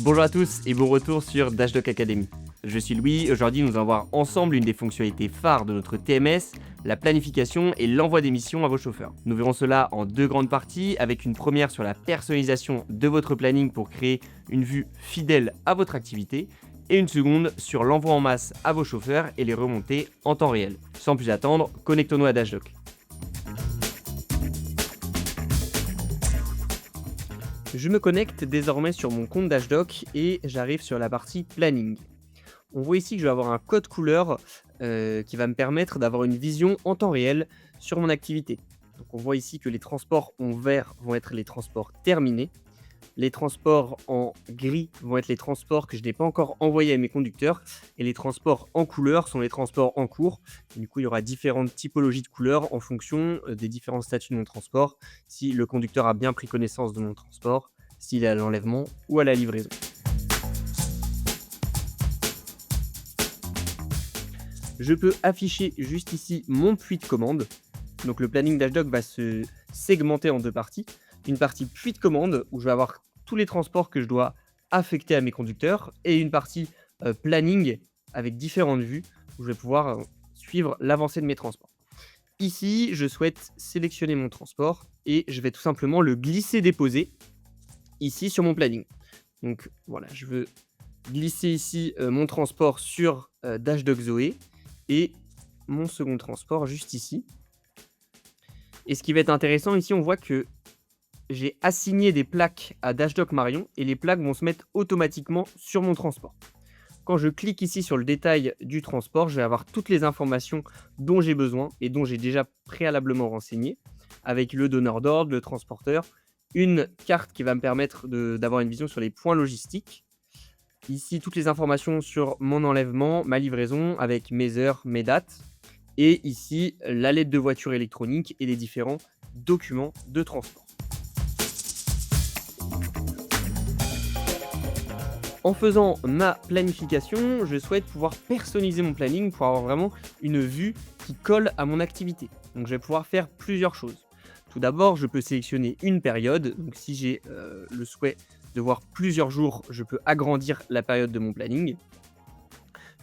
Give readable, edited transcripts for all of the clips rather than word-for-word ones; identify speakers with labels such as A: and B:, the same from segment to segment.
A: Bonjour à tous et bon retour sur Dashdog Academy. Je suis Louis, aujourd'hui nous allons voir ensemble une des fonctionnalités phares de notre TMS, la planification et l'envoi des missions à vos chauffeurs. Nous verrons cela en deux grandes parties, avec une première sur la personnalisation de votre planning pour créer une vue fidèle à votre activité, et une seconde sur l'envoi en masse à vos chauffeurs et les remontées en temps réel. Sans plus attendre, connectons-nous à Dashdog. Je me connecte désormais sur mon compte Dashdog et j'arrive sur la partie planning. On voit ici que je vais avoir un code couleur qui va me permettre d'avoir une vision en temps réel sur mon activité. Donc on voit ici que les transports en vert vont être les transports terminés. Les transports en gris vont être les transports que je n'ai pas encore envoyés à mes conducteurs. Et les transports en couleur sont les transports en cours. Et du coup, il y aura différentes typologies de couleurs en fonction des différents statuts de mon transport. Si le conducteur a bien pris connaissance de mon transport, s'il est à l'enlèvement ou à la livraison. Je peux afficher juste ici mon puits de commande. Donc le planning Dashdog va se segmenter en deux parties. Une partie puits de commande où je vais avoir tous les transports que je dois affecter à mes conducteurs et une partie planning avec différentes vues où je vais pouvoir suivre l'avancée de mes transports. Ici, je souhaite sélectionner mon transport et je vais tout simplement le glisser-déposer ici sur mon planning. Donc voilà, je veux glisser ici mon transport sur Dashdog Zoé et mon second transport juste ici. Et ce qui va être intéressant ici, on voit que j'ai assigné des plaques à Dashdog Marion et les plaques vont se mettre automatiquement sur mon transport. Quand je clique ici sur le détail du transport, je vais avoir toutes les informations dont j'ai besoin et dont j'ai déjà préalablement renseigné, avec le donneur d'ordre, le transporteur, une carte qui va me permettre d'avoir une vision sur les points logistiques. Ici, toutes les informations sur mon enlèvement, ma livraison, avec mes heures, mes dates. Et ici, la lettre de voiture électronique et les différents documents de transport. En faisant ma planification, je souhaite pouvoir personnaliser mon planning pour avoir vraiment une vue qui colle à mon activité. Donc je vais pouvoir faire plusieurs choses. Tout d'abord, je peux sélectionner une période. Donc si j'ai le souhait de voir plusieurs jours, je peux agrandir la période de mon planning.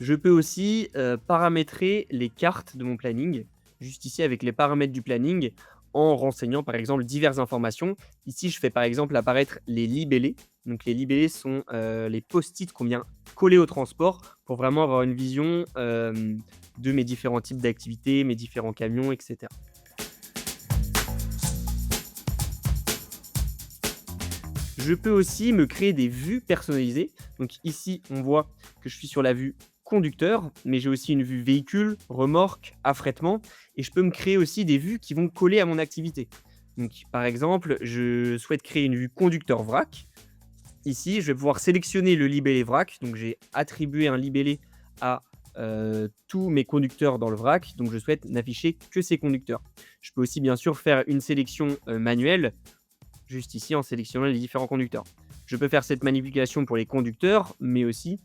A: Je peux aussi paramétrer les cartes de mon planning, juste ici avec les paramètres du planning, en renseignant par exemple diverses informations. Ici, je fais par exemple apparaître les libellés. Donc les libellés sont les post-it qu'on vient coller au transport pour vraiment avoir une vision de mes différents types d'activités, mes différents camions, etc. Je peux aussi me créer des vues personnalisées. Donc ici, on voit que je suis sur la vue conducteur, mais j'ai aussi une vue véhicule, remorque, affrètement. Et je peux me créer aussi des vues qui vont coller à mon activité. Donc par exemple, je souhaite créer une vue conducteur vrac. Ici, je vais pouvoir sélectionner le libellé vrac. Donc j'ai attribué un libellé à tous mes conducteurs dans le vrac. Donc je souhaite n'afficher que ces conducteurs. Je peux aussi bien sûr faire une sélection manuelle, juste ici en sélectionnant les différents conducteurs. Je peux faire cette manipulation pour les conducteurs, mais aussi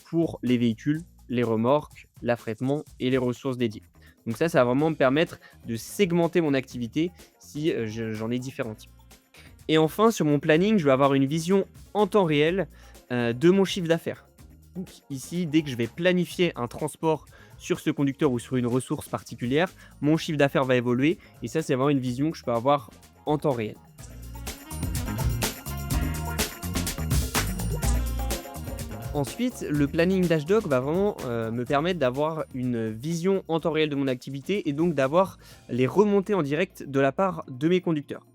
A: pour les véhicules, les remorques, l'affrètement et les ressources dédiées. Donc ça va vraiment me permettre de segmenter mon activité si j'en ai différents types. Et enfin, sur mon planning, je vais avoir une vision en temps réel de mon chiffre d'affaires. Donc ici, dès que je vais planifier un transport sur ce conducteur ou sur une ressource particulière, mon chiffre d'affaires va évoluer. Et ça, c'est vraiment une vision que je peux avoir en temps réel. Ensuite, le planning Dashdog va vraiment me permettre d'avoir une vision en temps réel de mon activité et donc d'avoir les remontées en direct de la part de mes conducteurs.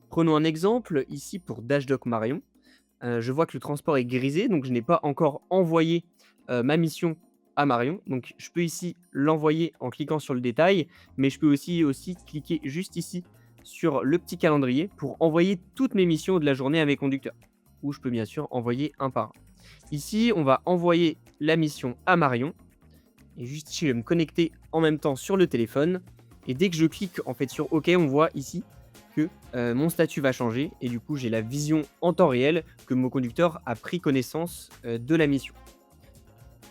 A: Prenons un exemple ici pour Dashdog Marion. Je vois que le transport est grisé, donc je n'ai pas encore envoyé ma mission à Marion. Donc je peux ici l'envoyer en cliquant sur le détail, mais je peux aussi cliquer juste ici sur le petit calendrier pour envoyer toutes mes missions de la journée à mes conducteurs. Ou je peux bien sûr envoyer un par un. Ici, on va envoyer la mission à Marion. Et juste ici, je vais me connecter en même temps sur le téléphone. Et dès que je clique en fait sur OK, on voit ici que mon statut va changer. Et du coup, j'ai la vision en temps réel que mon conducteur a pris connaissance de la mission.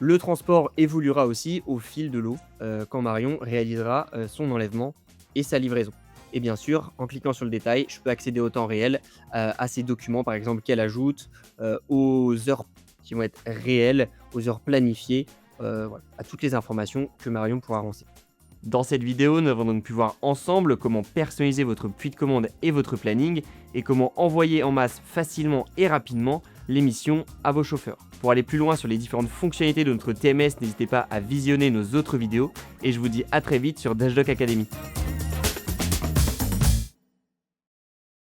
A: Le transport évoluera aussi au fil de l'eau quand Marion réalisera son enlèvement et sa livraison. Et bien sûr, en cliquant sur le détail, je peux accéder au temps réel à ces documents, par exemple, qu'elle ajoute, aux heures qui vont être réelles, aux heures planifiées, voilà, à toutes les informations que Marion pourra renseigner. Dans cette vidéo, nous avons donc pu voir ensemble comment personnaliser votre puits de commande et votre planning et comment envoyer en masse facilement et rapidement les missions à vos chauffeurs. Pour aller plus loin sur les différentes fonctionnalités de notre TMS, n'hésitez pas à visionner nos autres vidéos et je vous dis à très vite sur Dashdog Academy.